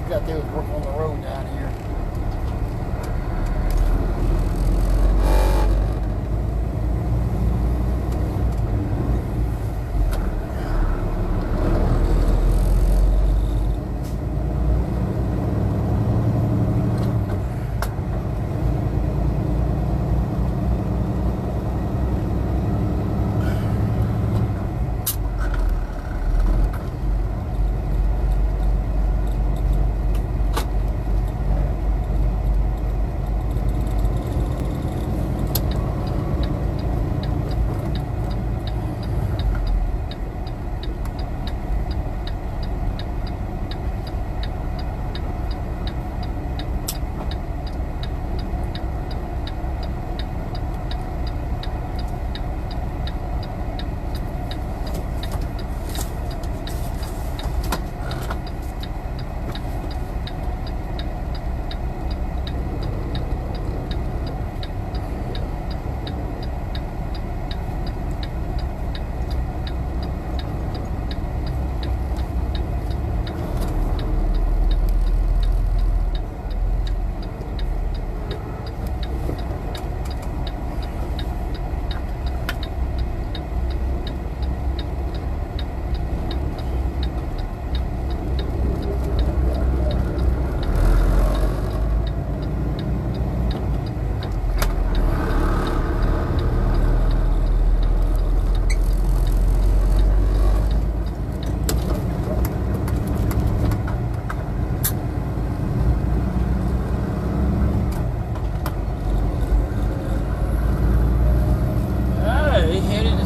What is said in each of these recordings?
got to work on the road down here.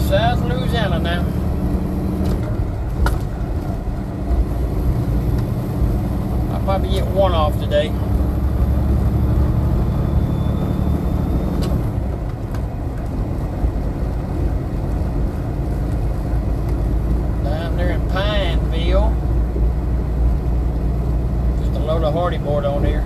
South Louisiana now. I'll probably get one off today. Down there in Pineville. Just a load of hardy board on here.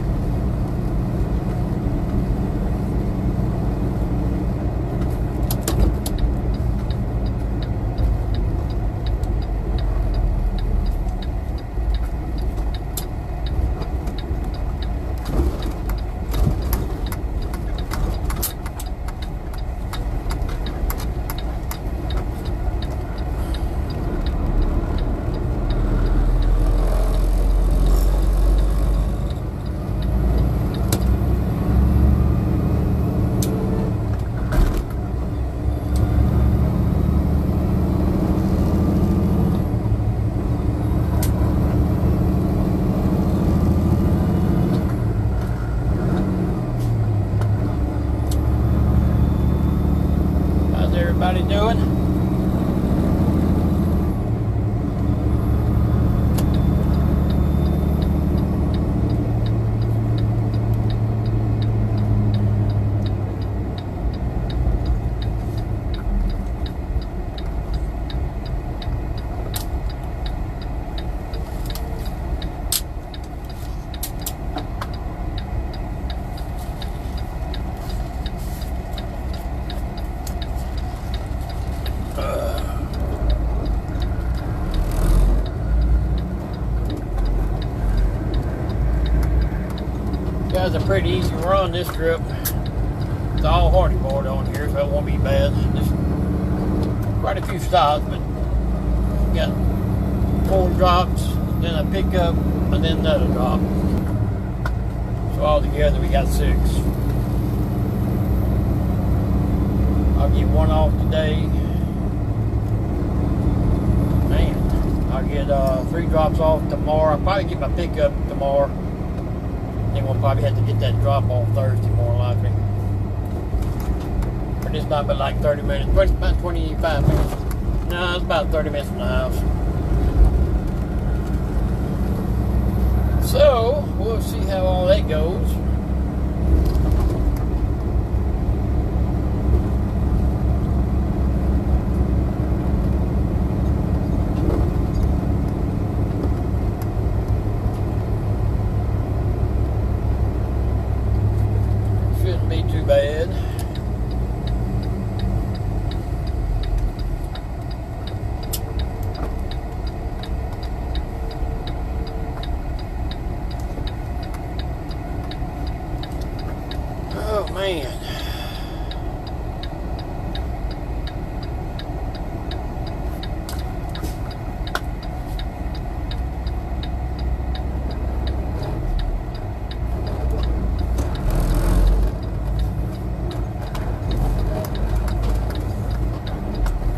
Everybody doing? Guys, a pretty easy run this trip. It's all hardy board on here, so it won't be bad. Just quite a few stops, but we got 4 drops, then a pickup, and then another drop. So all together we got 6. I'll get one off today. Man, I'll get 3 drops off tomorrow. I'll probably get my pickup tomorrow. Then we'll probably have to get that drop off Thursday, more likely. But it's not but like 30 minutes. But it's about 25 minutes. No, it's about 30 minutes from the house. So, we'll see how all that goes. Shouldn't be too bad. Man.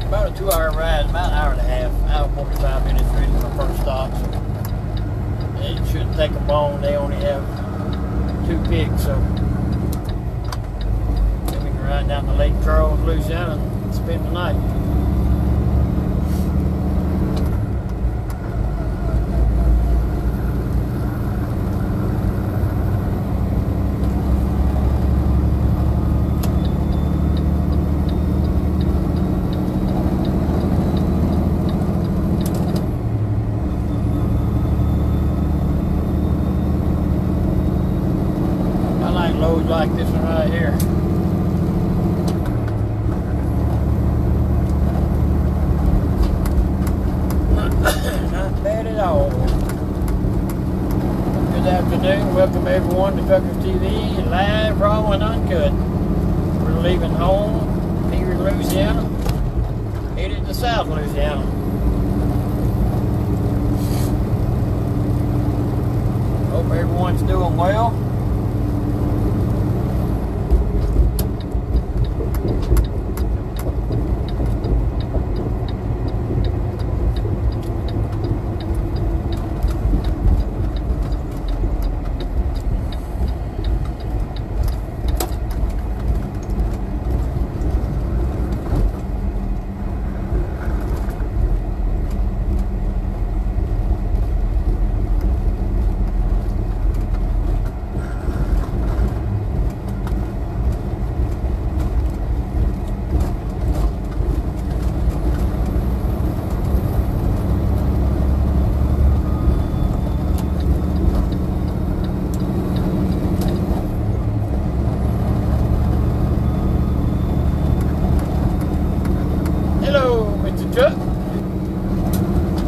About a 2-hour ride, about an hour and a half, hour 45 minutes really for my first stop. So it shouldn't take them long. They only have 2 pigs, so then we can ride down to Lake Charles, Louisiana, and spend the night. Loads like this one right here. Not bad at all. Good afternoon. Welcome everyone to Truckers TV, live, raw, and uncut. We're leaving home here in Louisiana, headed to South Louisiana. Hope everyone's doing well.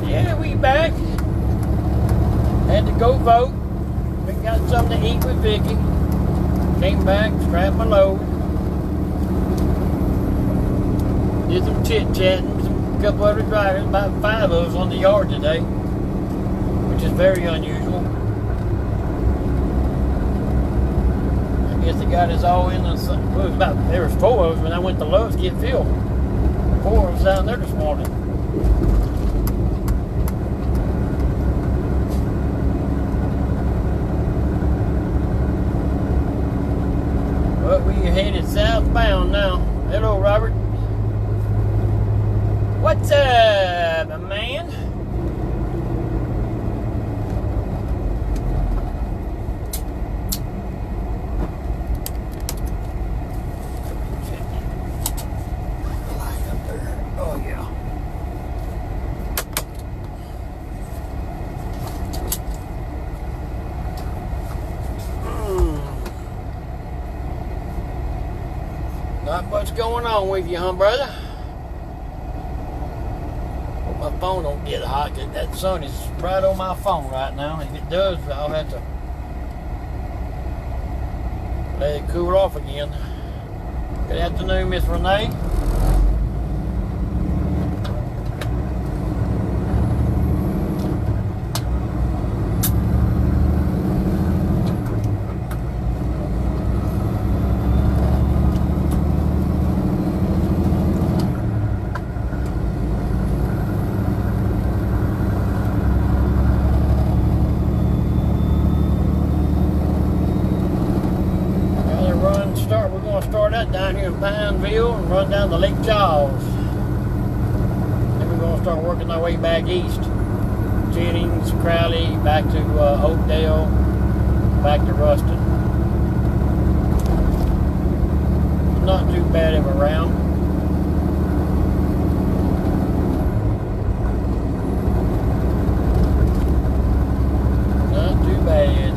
Yeah, we back. Had to go vote. We got something to eat with Vicky. Came back, strapped my load. Did some chit-chatting with a couple other drivers, about 5 of us on the yard today, which is very unusual. I guess they got us all in. There was 4 of us when I went to Lowe's to get fuel. 4 of us down there this morning. But we are headed southbound now. Hello, Robert. What's up, man? Not much going on with you, huh, brother? Hope my phone don't get hot. That sun is right on my phone right now. If it does, I'll have to let it cool off again. Good afternoon, Miss Renee. Start out down here in Pineville and run down to Lake Charles. Then we're going to start working our way back east. Jennings, Crowley, back to Oakdale, back to Ruston. Not too bad of a round. Not too bad.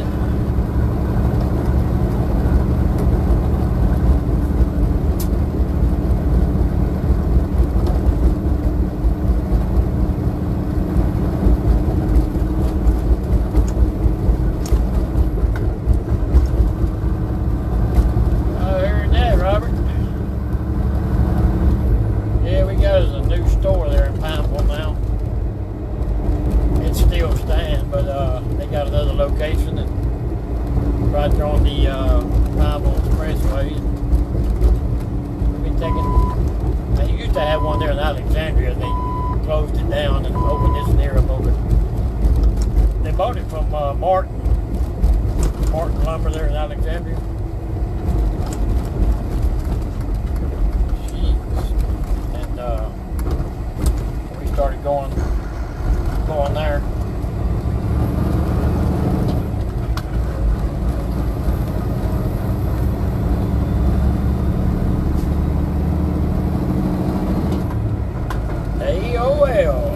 right there on the Pineville Expressway. We've been taking. They used to have one there in Alexandria. They closed it down and opened this near up over. They bought it from Martin Lumber there in Alexandria. Jeez. And we started going there. AOL.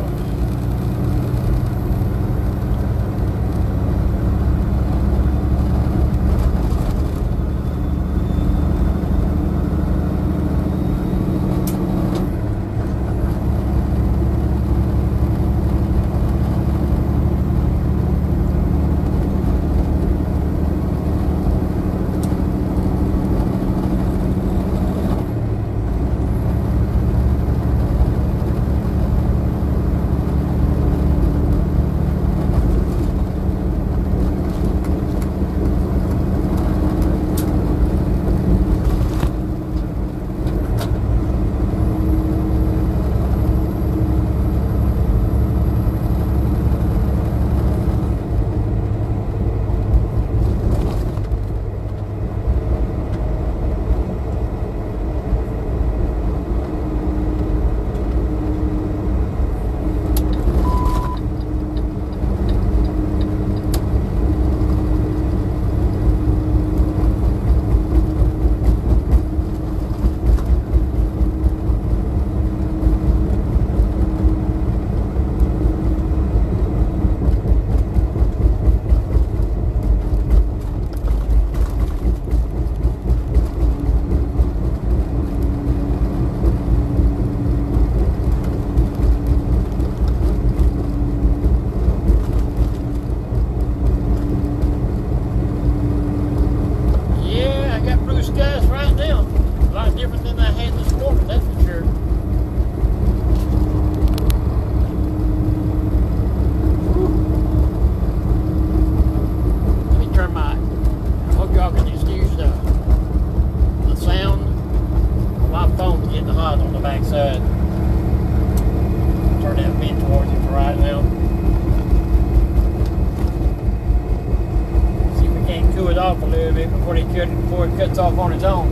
Off a little bit before it cuts off on its own.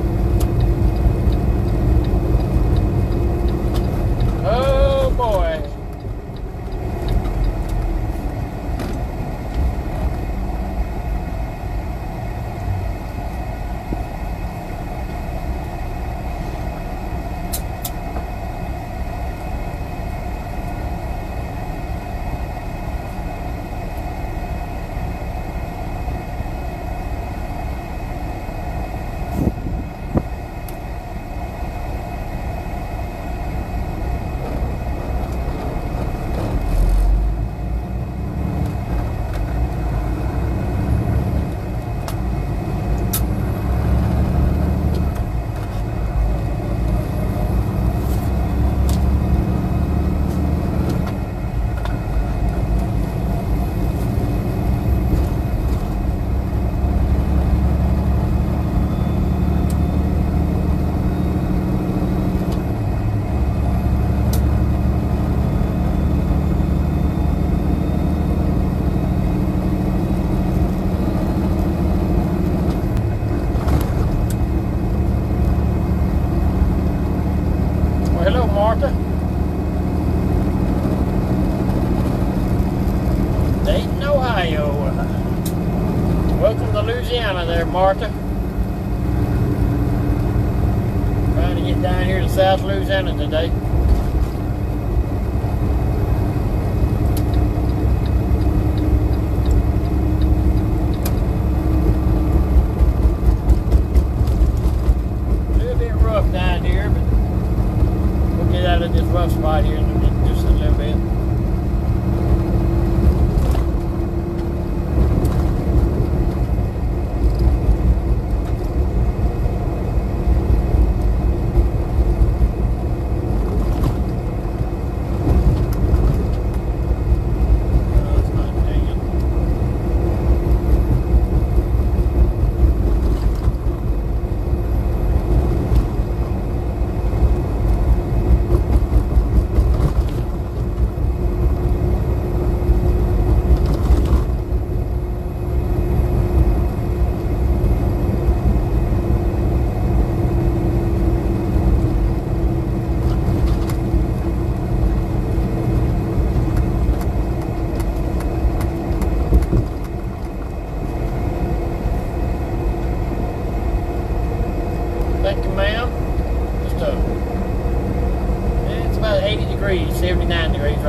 Oh boy. Dayton, Ohio. Welcome to Louisiana there, Martha. Trying to get down here to South Louisiana today. A little bit rough down here, but we'll get out of this rough spot here in just a little bit.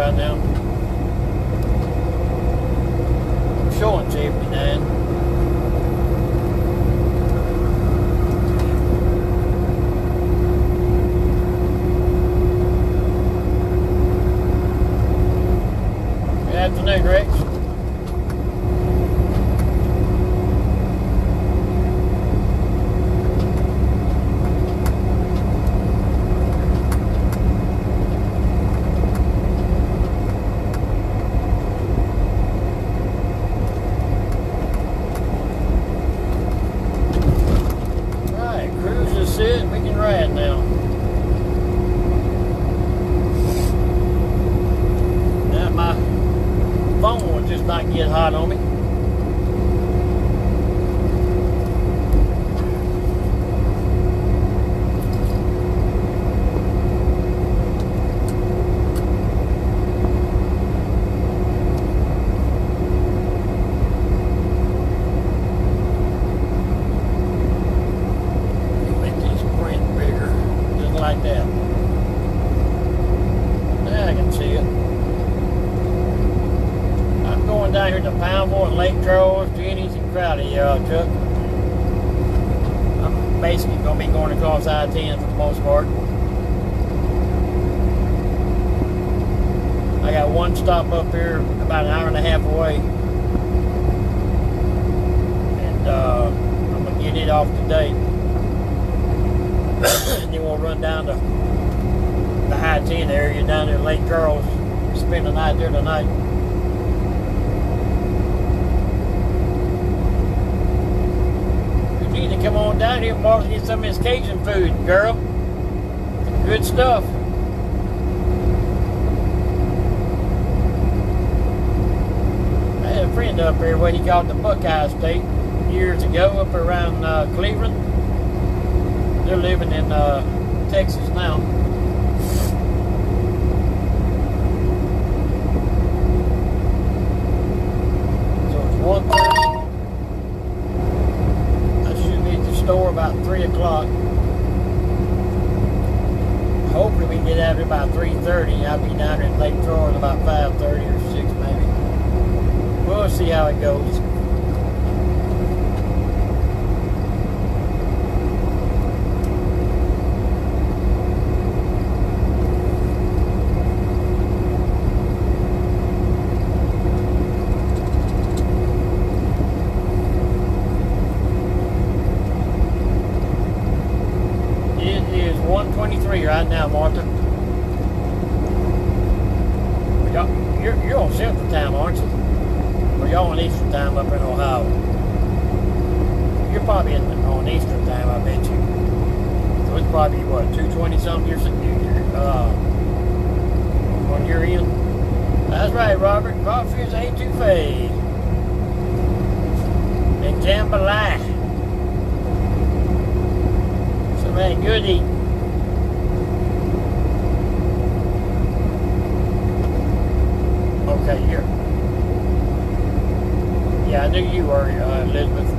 right now. I'm showing 79. Good afternoon, Rex. Sit, we can ride now. Now my phone will just not get hot on me. Down here to Pineville and Lake Charles, Jenny's and Crowdy, Chuck. I'm basically going to be going across I-10 for the most part. I got one stop up here about an hour and a half away. And I'm going to get it off today. And then we'll run down to the I-10 area down there in Lake Charles. Spend the night there tonight. Come on down here, Martha, get some of this Cajun food, girl. Good stuff. I had a friend up here, what he called the Buckeye State, years ago, up around Cleveland. They're living in Texas now. So it's 1:30. Store about 3 o'clock. Hopefully we can get out here about 3:30. I'll be down here in Lake Charles about 5:30 or 6 maybe. We'll see how it goes. Right now, Martha. You're on Central Time, aren't you? Or y'all on Eastern Time up in Ohio? You're probably on Eastern Time, I bet you. So it's probably what, 2:20 something? You're on your end. That's right, Robert. Crawfish A2Fay. And jambalaya. Some of that good eating. Okay, here. Yeah, I knew you were, Elizabeth.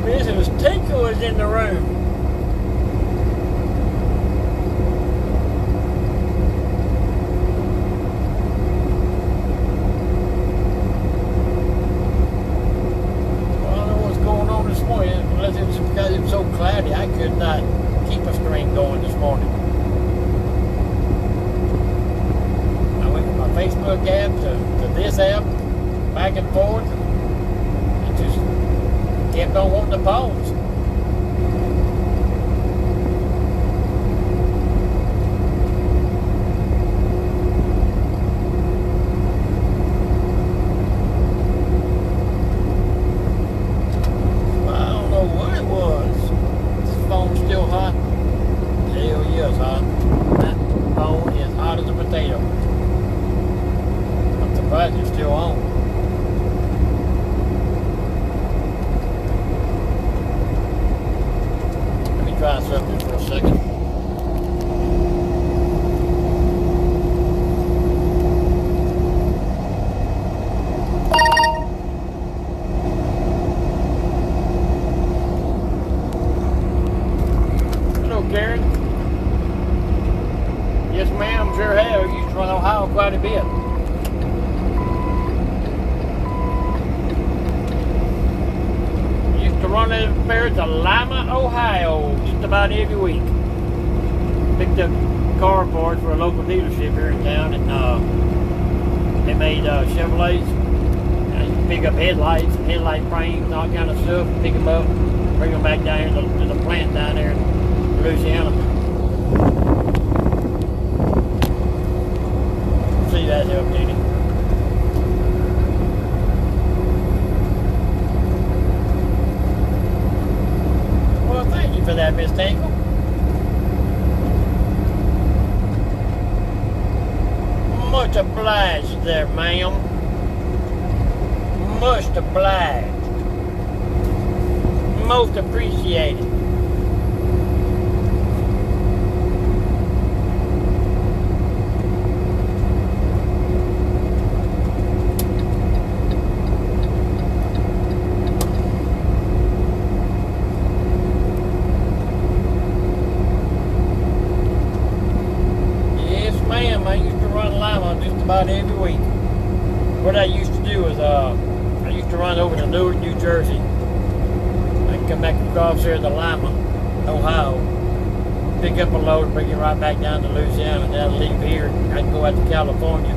Mrs. Tinkle is in the room. Because it was so cloudy, I could not keep a string going this morning. I went from my Facebook app to this app, back and forth, and just kept on wanting to pause. It's still on. Let me try something for a second. Karen? Yes, ma'am, sure have. I used to run Ohio quite a bit. Used to run at the fair to Lima, Ohio, just about every week. Picked up car parts for a local dealership here in town, and they made Chevrolets. I used to pick up headlights and headlight frames and all kind of stuff, pick them up, bring them back down here to the plant down there in Louisiana. See that help, did it? Well, thank you for that, Miss Tinkle. Much obliged there, ma'am. Much obliged. Most appreciated. Yes, ma'am. I used to run Lima just about every week. What I used to do is I used to run over to Newark, New Jersey. I'd come back across there to Lima, Ohio, pick up a load, bring it right back down to Louisiana, and then I'd leave here. I'd go out to California,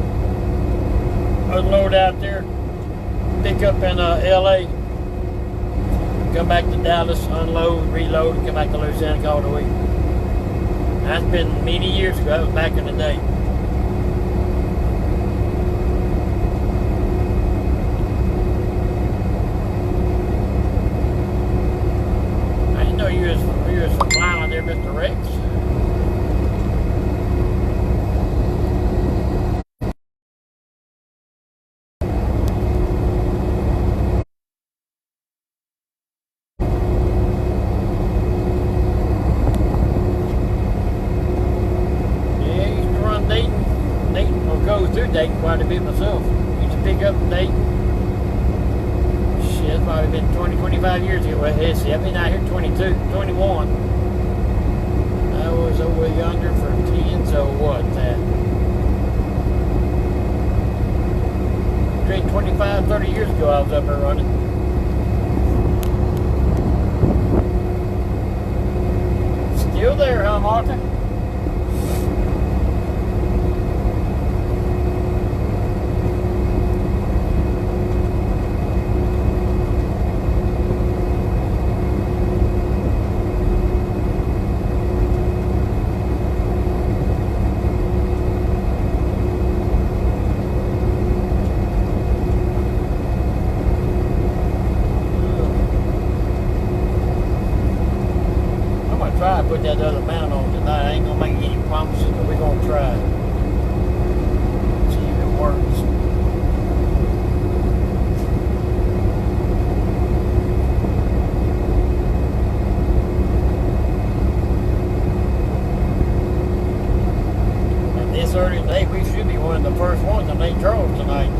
unload out there, pick up in LA, come back to Dallas, unload, reload, and come back to Louisiana, call it a week. That's been many years ago. That was back in the day. You was from Lima there, Mr. Rex. Yeah, I used to run Dayton, or go through Dayton quite a bit myself. Used to pick up Dayton. Shit, it's probably been 20, 25 years ago. Well, let's see, I've been out here 22, 21. I was over yonder for 10, so what, that? Between 25, 30 years ago, I was up there running. Still there, huh, Martha? Try to put that other mount on tonight. I ain't gonna make any promises, but we're gonna try. See if it works. And this early today, we should be one of the first ones in Lake Charles tonight.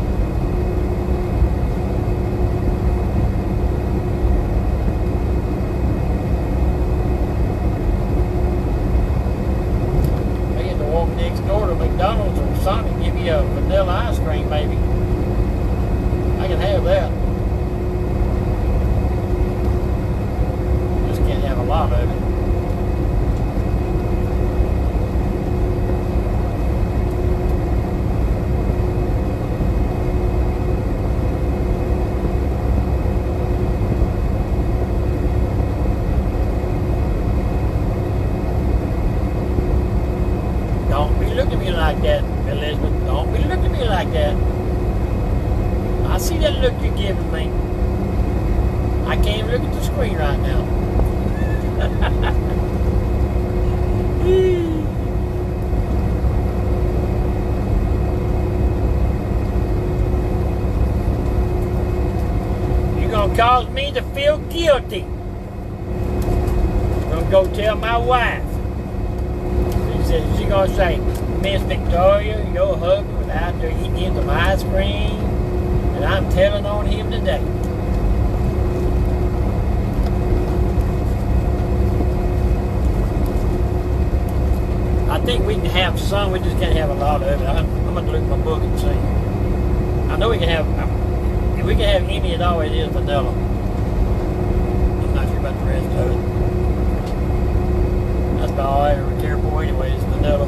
Next door to McDonald's or Sonic, give me a vanilla ice cream, maybe. I can have that. Just can't have a lot of it. Don't be looking at me like that, Elizabeth. Don't be looking at me like that. I see that look you're giving me. I can't even look at the screen right now. You're going to cause me to feel guilty. I'm going to go tell my wife. She's going to say, Miss Victoria, your husband was out there eating him some ice cream, and I'm telling on him today. think we can have some, we just can't have a lot of it. I'm going to look at my book and see. I know we can have, if we can have any at all, it is vanilla. I'm not sure about the rest of it. That's about all I ever care for anyway, is vanilla.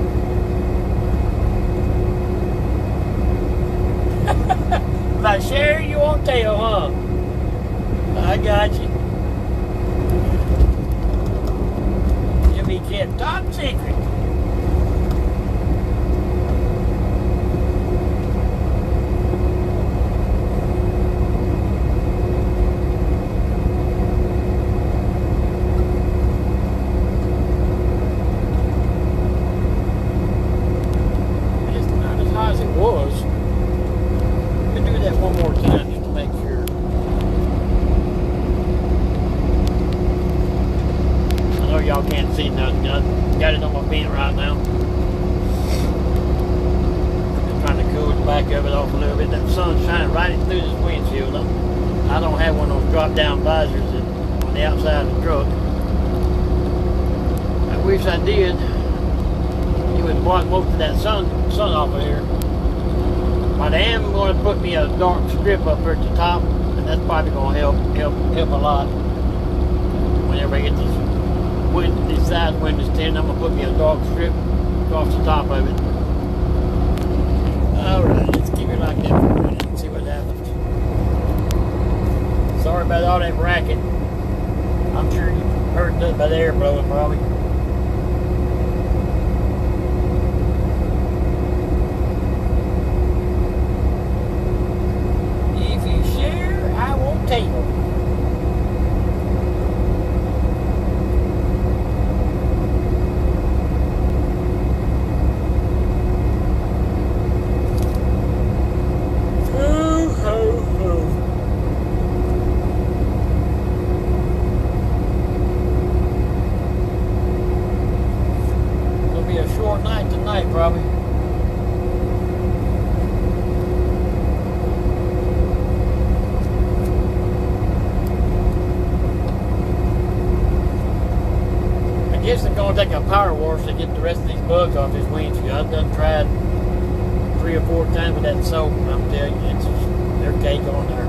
Like, Sherry, you won't tell, huh? I got you. You'll be kept top secret. Y'all can't see nothing. I got it on my feet right now. Just trying to cool the back of it off a little bit. That sun's shining right through this windshield. I don't have one of those drop down visors on the outside of the truck. I wish I did. It would block most of that sun off of here. But I am going to put me a dark strip up here at the top, and that's probably going to help a lot. Whenever I get this side windows tinted, I'm going to put me a dark strip across the top of it. Alright, let's keep it like that for a minute and see what happens. Sorry about all that racket. I'm sure you heard nothing by the air blowing probably. If you share, I won't tell. Probably. I guess I'm going to take a power wash to get the rest of these bugs off this windshield. I've done tried 3 or 4 times with that soap, and I'm telling you, it's just, they're caked on there.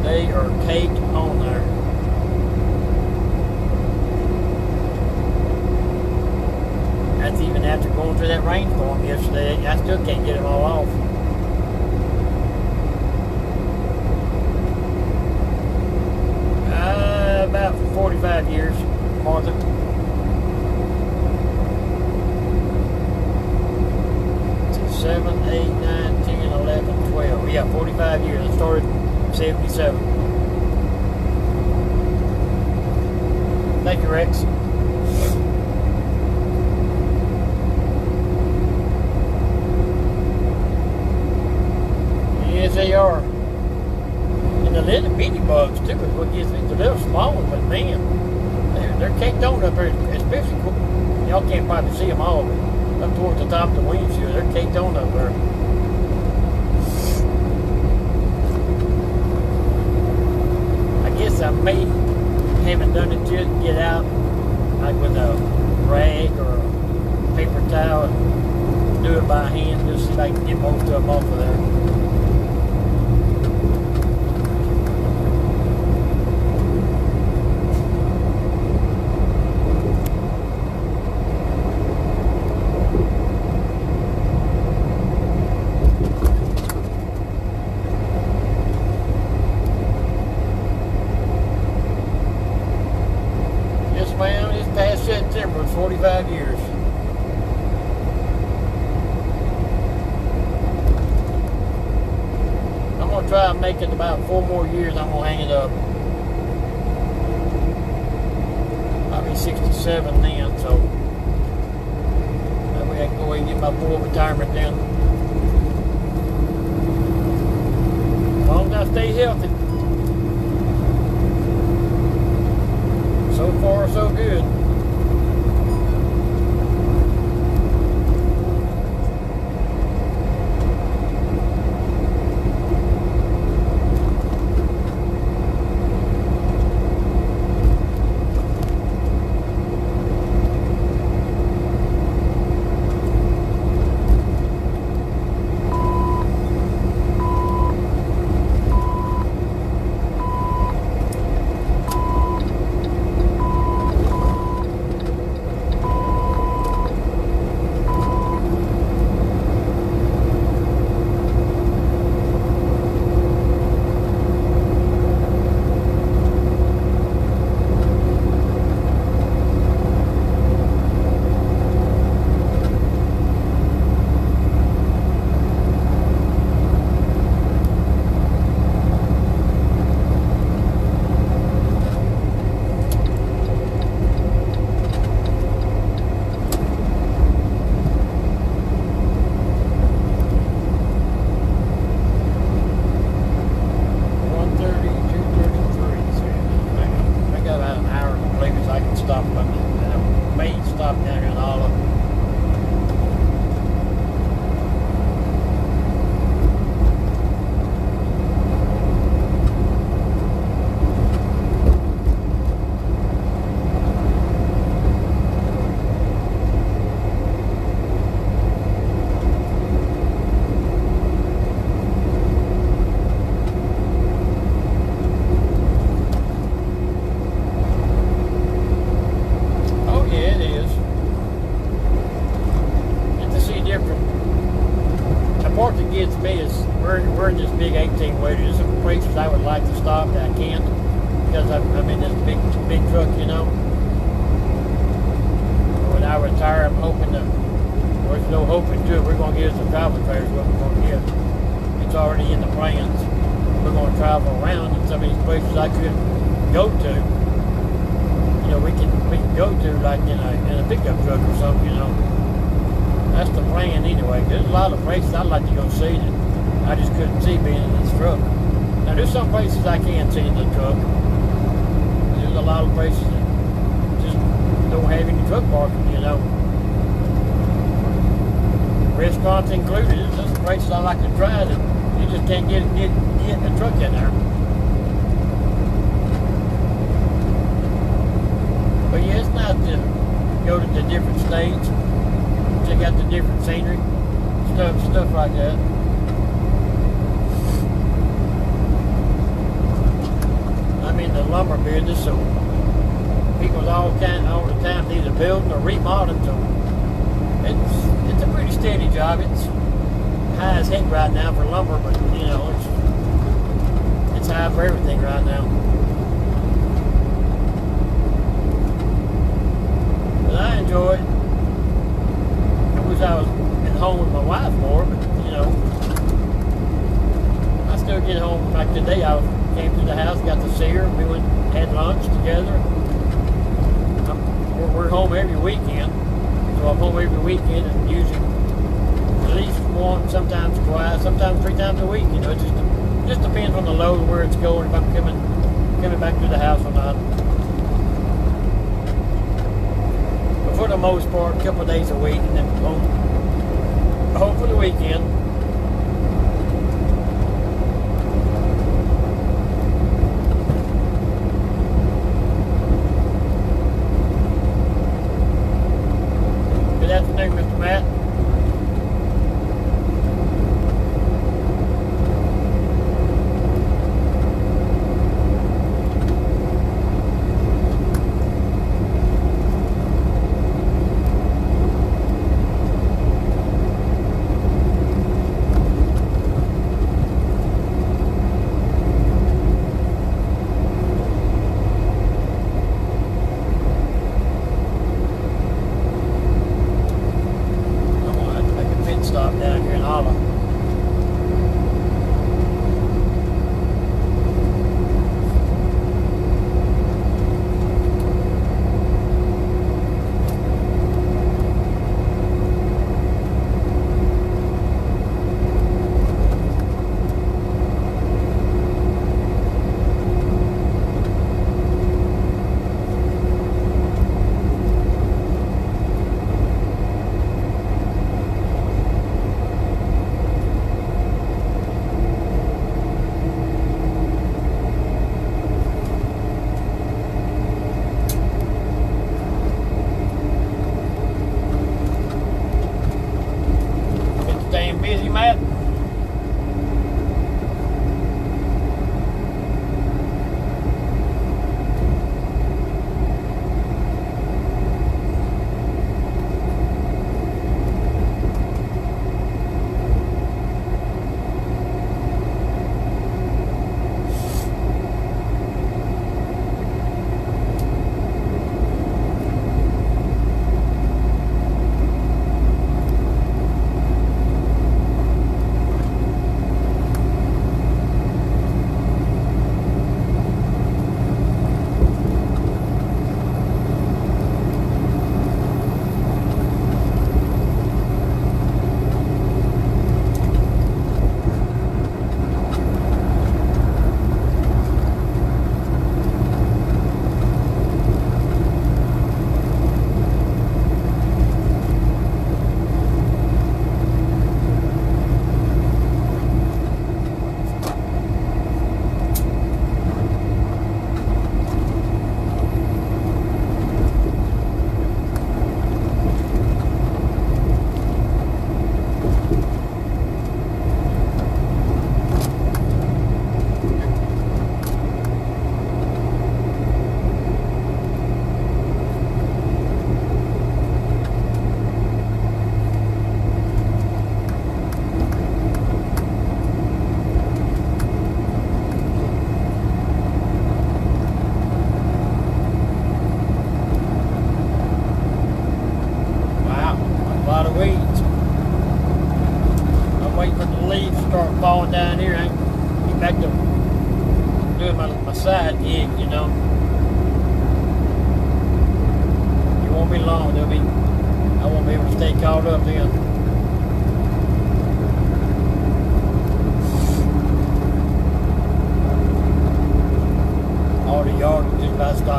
They are caked on there. Even after going through that rainstorm yesterday, I still can't get them all off. About 45 years, Martha. So 7, 8, 9, 10, 11, 12. Yeah, 45 years. I started in 77. Thank you, Rex. Yes, they are. And the little bitty bugs, too, is what gets me. The little small ones, but man, they're caked on up there, especially, y'all can't probably see them all, but up towards the top of the windshield, they're caked on up there. I guess I haven't done it yet, get out, like with a rag or a paper towel, and do it by hand, just so I can get most of them off of there. September, 45 years. I'm going to try and make it about 4 more years. I'm going to hang it up. I'll be 67 then, so that way I can go away and get my full retirement then. As long as I stay healthy. So far, so good. way. There's some places I would like to stop that I can't because I'm in this big truck, you know. When I retire, I'm hoping to. There's no hoping to. We're going to get us a travel trailer. What we're going to get. It's already in the plans. We're going to travel around in some of these places I could go to. You know, we can go to like in a pickup truck or something. You know, that's the plan anyway. There's a lot of places I'd like to go see that I just couldn't see being in this truck. Now there's some places I can see in the truck. There's a lot of places that just don't have any truck parking. You know. Restaurants included. There's some places I like to try that you just can't get a truck in there. But yeah, it's nice to go to the different states, check out the different scenery, stuff like that. I'm in the lumber business, so people all the time either building or remodeling, so it's a pretty steady job. It's high as heck right now for lumber, but you know it's high for everything right now. But I enjoy it. I wish I was at home with my wife more, but you know I still get home. Like today, I came to the house, got to see her, we went had lunch together. We're home every weekend. So I'm home every weekend and usually at least one, sometimes twice, sometimes 3 times a week. You know, it just depends on the load, where it's going, if I'm coming back to the house or not. But for the most part, a couple of days a week, and then home for the weekend. Good afternoon, Mr. Matt.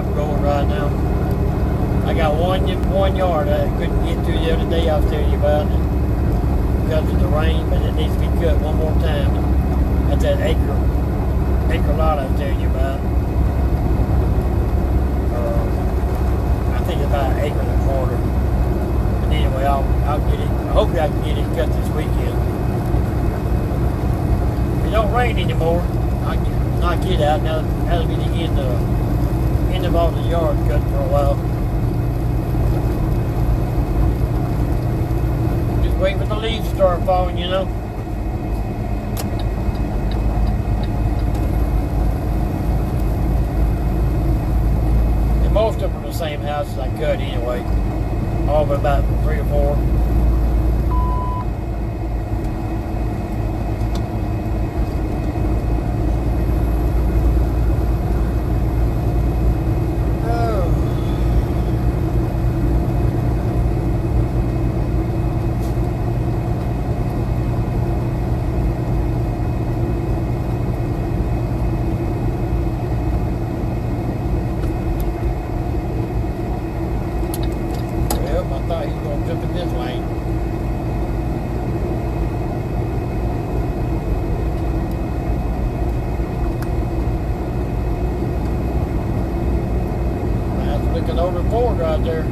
top going right now. I got one yard I couldn't get to the other day I was telling you about it because of the rain, but it needs to be cut one more time. That's that acre lot I was telling you about. I think it's about an acre and a quarter. But anyway, I'll get it. Hopefully I can get it cut this weekend. If it don't rain anymore, I can knock it out. Now that'll be the end of all the yard cut for a while. Just waiting for the leaves to start falling, you know. And most of them are the same houses I cut anyway. All but about 3 or 4. Over Ford right there.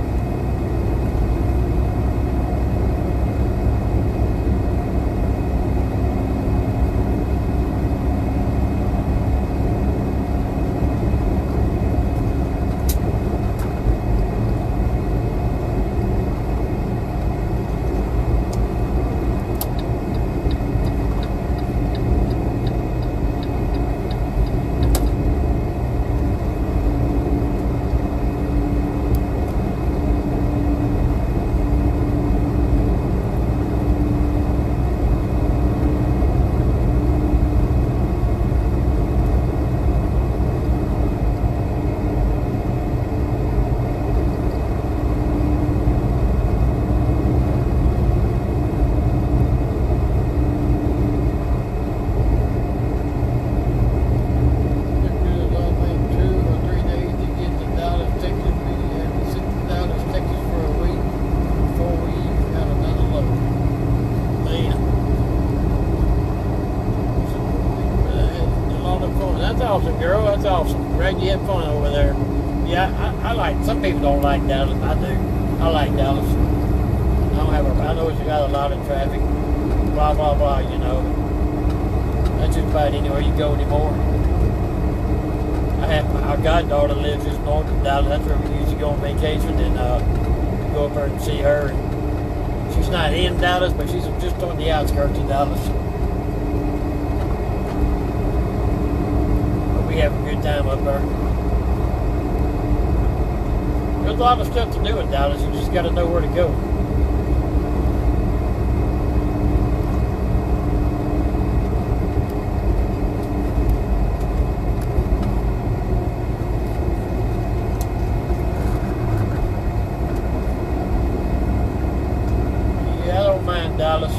Awesome, girl. That's awesome. Glad you had fun over there. Yeah, I like. Some people don't like Dallas. I do. I like Dallas. I know it's got a lot of traffic. Blah blah blah. You know. That's just about anywhere you go anymore. Our goddaughter lives just north of Dallas. That's where we usually go on vacation and go up there and see her. And she's not in Dallas, but she's just on the outskirts of Dallas. We have a good time up there. There's a lot of stuff to do in Dallas. You just got to know where to go. Yeah, I don't mind Dallas.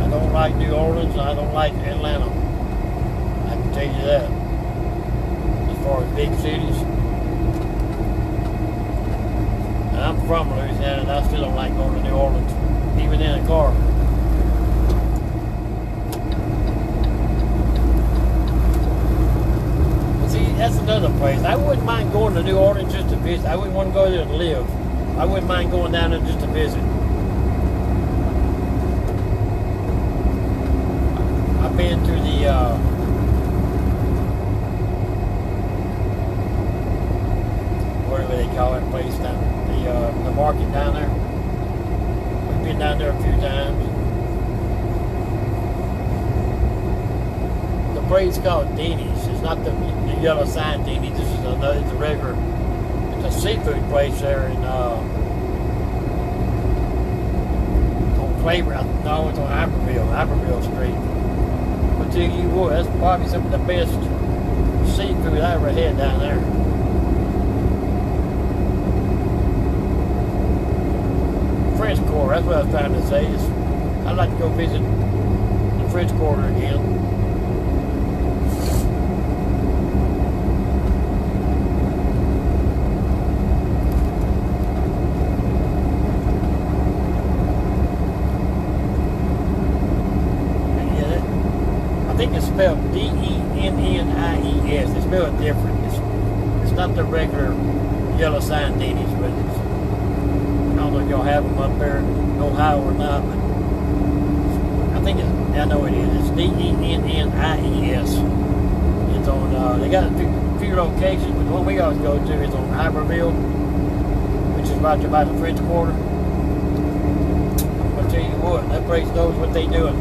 I like New Orleans, and I don't like Atlanta. I can tell you that. As far as big cities. And I'm from Louisiana, and I still don't like going to New Orleans, even in a car. But see, that's another place. I wouldn't mind going to New Orleans just to visit. I wouldn't want to go there to live. I wouldn't mind going down there just to visit. Been to the whatever they call that place down the market down there. We've been down there a few times. The place is called Denny's. It's not the yellow sign Denny's. This is it's a regular. It's a seafood place there in on Flavor. No, it's on Iberville Street. I'll tell you what, that's probably some of the best seafood I ever had down there. French Quarter, that's what I was trying to say. I'd like to go visit the French Quarter again. I think it's spelled D-E-N-N-I-E-S. They spell it different. It's not the regular yellow sign Denny's, but it's, I don't know if y'all have them up there in Ohio or not, but I think I know it is. It's D-E-N-N-I-E-S. It's on, they got a few locations, but the one we always go to is on Iberville, which is right there by the French Quarter. I'm going to tell you what, that place knows what they're doing.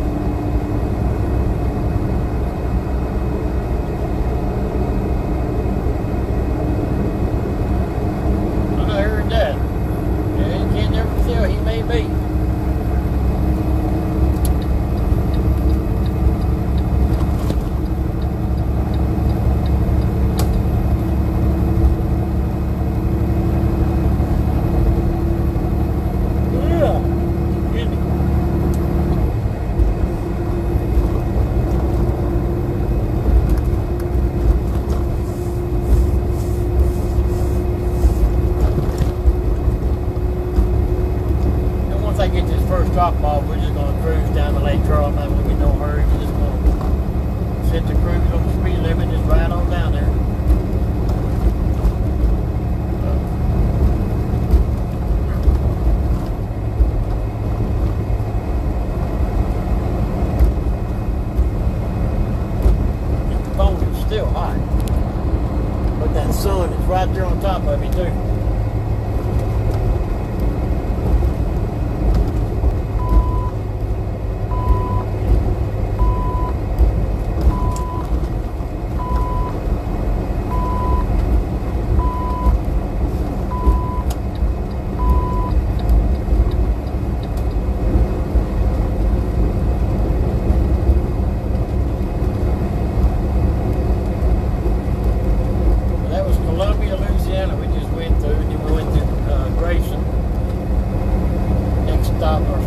Drop off, we're just going to cruise down the Lake Charles. I'm not going to get no hurry. We're just going to set the cruise on the speed limit and just ride on down there. The phone is still hot, but that sun is right there on top of me too.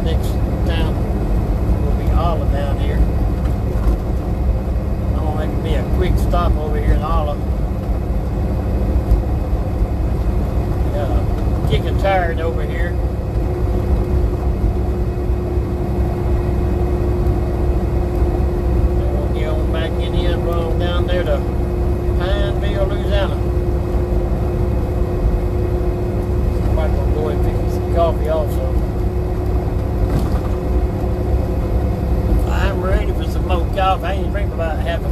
Next town will be Olla down here. I'm gonna make it be a quick stop over here in Olla. Kicking tired over here. Then we'll get on back in here and run down there to Pineville, Louisiana. Somebody's gonna go and pick me some coffee also. I'm ready for some more coffee. I ain't drinking about half a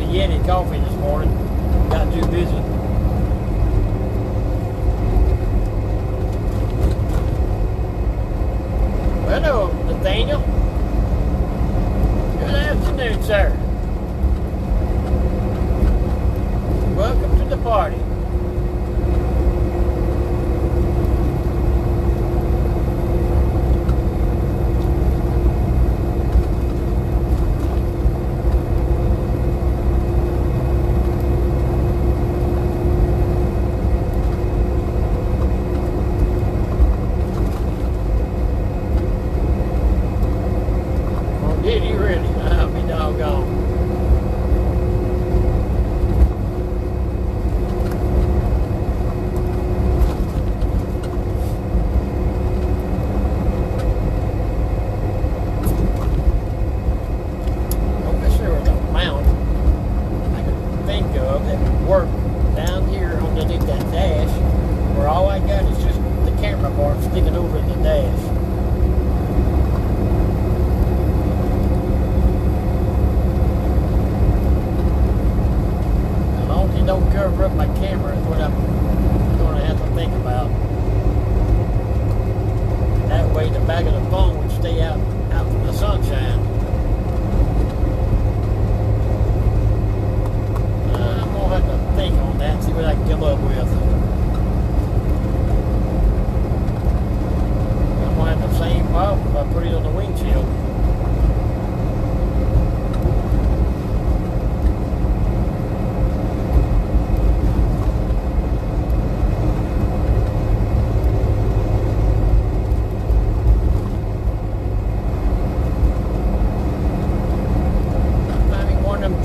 Yeti coffee this morning. Got too busy. Hello, Nathaniel. Good afternoon, sir. Welcome to the party. Did he really? I'll be doggone. I wish there was a mount I could think of that would work down here underneath that dash, where all I got is just the camera bar sticking over the dash. Don't cover up my camera is what I'm going to have to think about. That way the back of the phone would stay out from the sunshine. I'm going to have to think on that and see what I can come up with. I'm going to have the same problem if I put it on the windshield.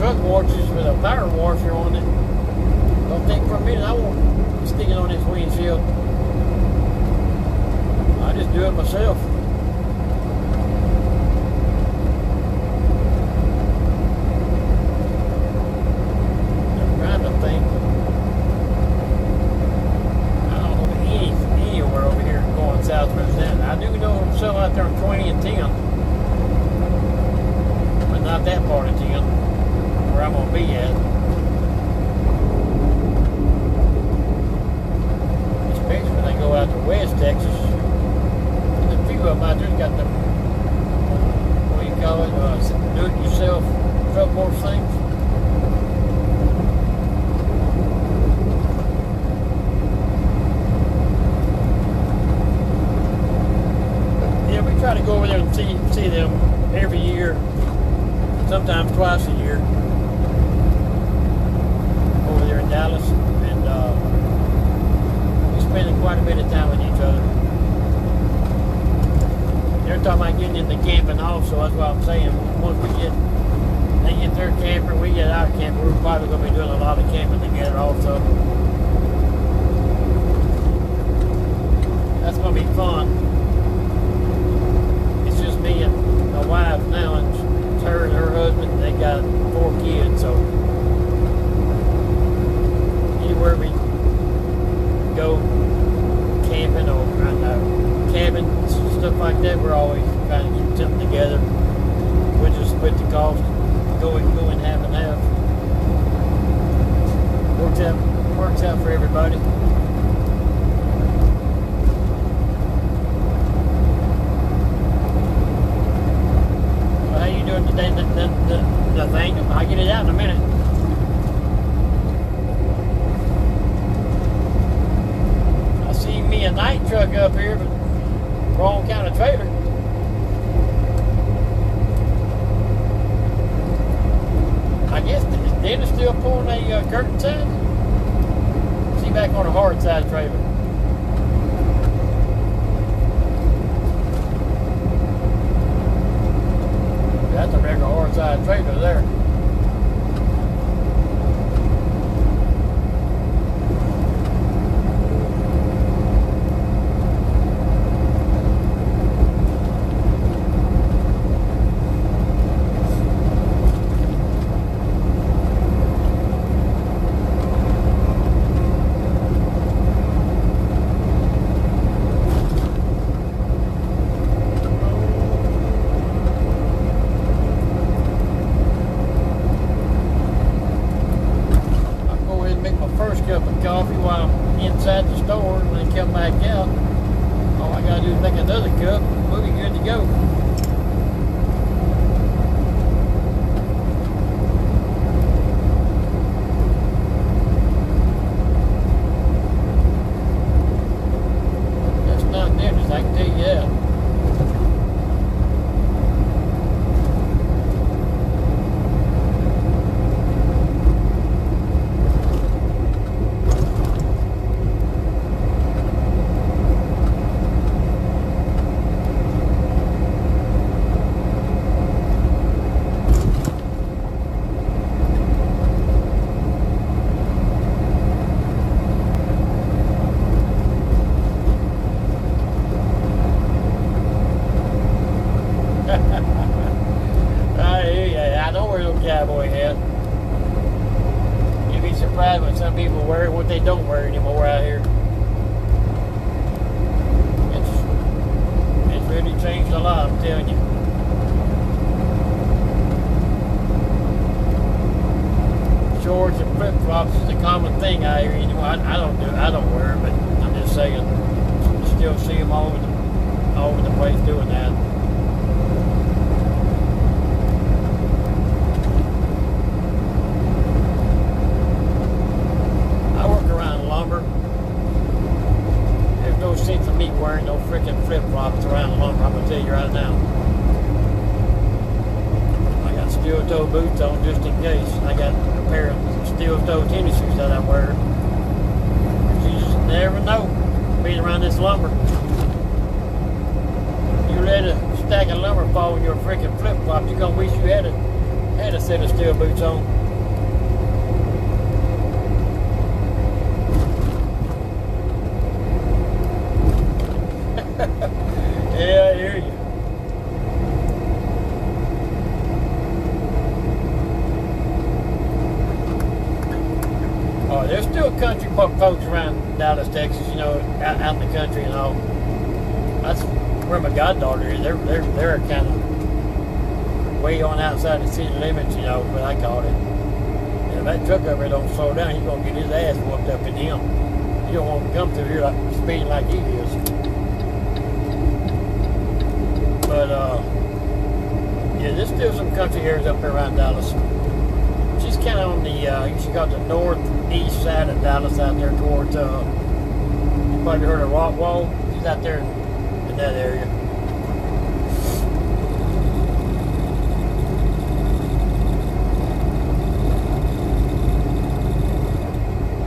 truck washes with a power washer on it. Don't think for a minute I won't stick it on this windshield. I just do it myself. I'm trying to think. I don't know anywhere over here going south of Louisiana. I do know I'm still out there on 20 and 10. But not that part of 10 where I'm going to be at. Especially when I go out to West Texas. There's a few of them out there got them, what do you call it, do-it-yourself truck wash things. Yeah, we try to go over there and see them every year, sometimes twice a year, over there in Dallas, and we spend quite a bit of time with each other. They're talking about getting into camping also. That's what I'm saying. Once they get their camper, we get our camper, we're probably going to be doing a lot of camping together also. That's going to be fun. It's just me and my wife now, and it's her and her husband. They got 4 kids, so anywhere we go camping or cabin, stuff like that, we're always trying to keep something together. We'll just split the cost, go and half and half. Works out for everybody. Well, how you doing today? The thing, I'll get it out in a minute. I see me a night truck up here, but wrong kind of trailer. I guess Dennis still pulling a curtain side. See back on a hard side trailer. That's a regular hard side trailer there. Cup of coffee while I'm inside the store, and then come back out. All I gotta do is make another cup, we'll be good to go. That's not Dennis, I can tell you that. I don't wear no cowboy hat. You'd be surprised when some people wear it, what they don't wear anymore out here. It's really changed a lot, I'm telling you. Shorts and flip-flops is a common thing out here anymore. I don't wear them, but I'm just saying, you still see them all over the place doing that. There's no sense of me wearing no freaking flip-flops around lumber, I'm gonna tell you right now. I got steel-toe boots on just in case. I got a pair of steel-toe tennis shoes that I wear. You just never know being around this lumber. You let a stack of lumber fall in your freaking flip-flops, you're gonna wish you had a set set of steel boots on. Yeah, I hear you. Oh, there's still country folks around Dallas, Texas, you know, out in the country and all. That's where my goddaughter is. They're kind of way on outside the city limits, you know, what I call it. And if that truck up there don't slow down, he's gonna get his ass whooped up in him. You don't want to come through here like speeding like he is. But yeah, there's still some country areas up there around Dallas. She's kind of on the she got the northeast side of Dallas out there towards you probably heard of Rockwall. She's out there in that area.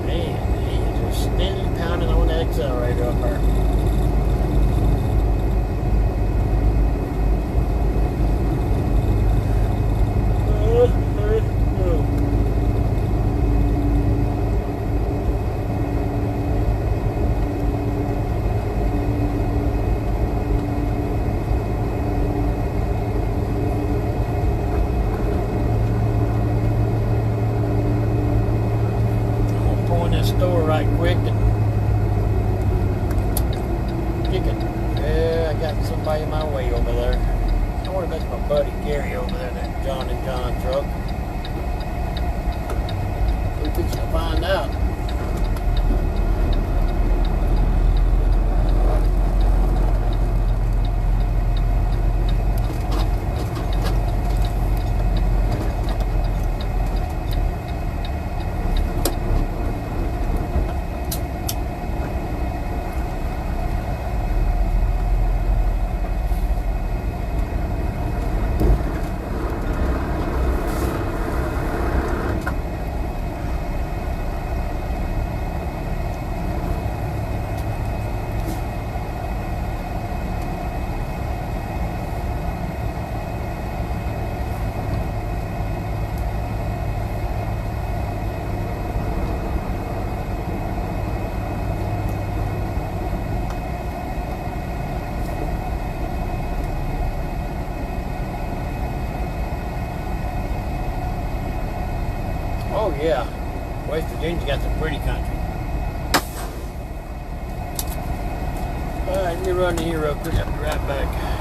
Man, he's just steadily pounding on that accelerator up there. Store right quick and kick it. Yeah, I got somebody in my way over there. I wonder if that's my buddy Gary over there in that John and John truck. We're fixing to find out. Oh yeah, West Virginia's got some pretty country. Alright, let me run in here real quick, I'll be right back.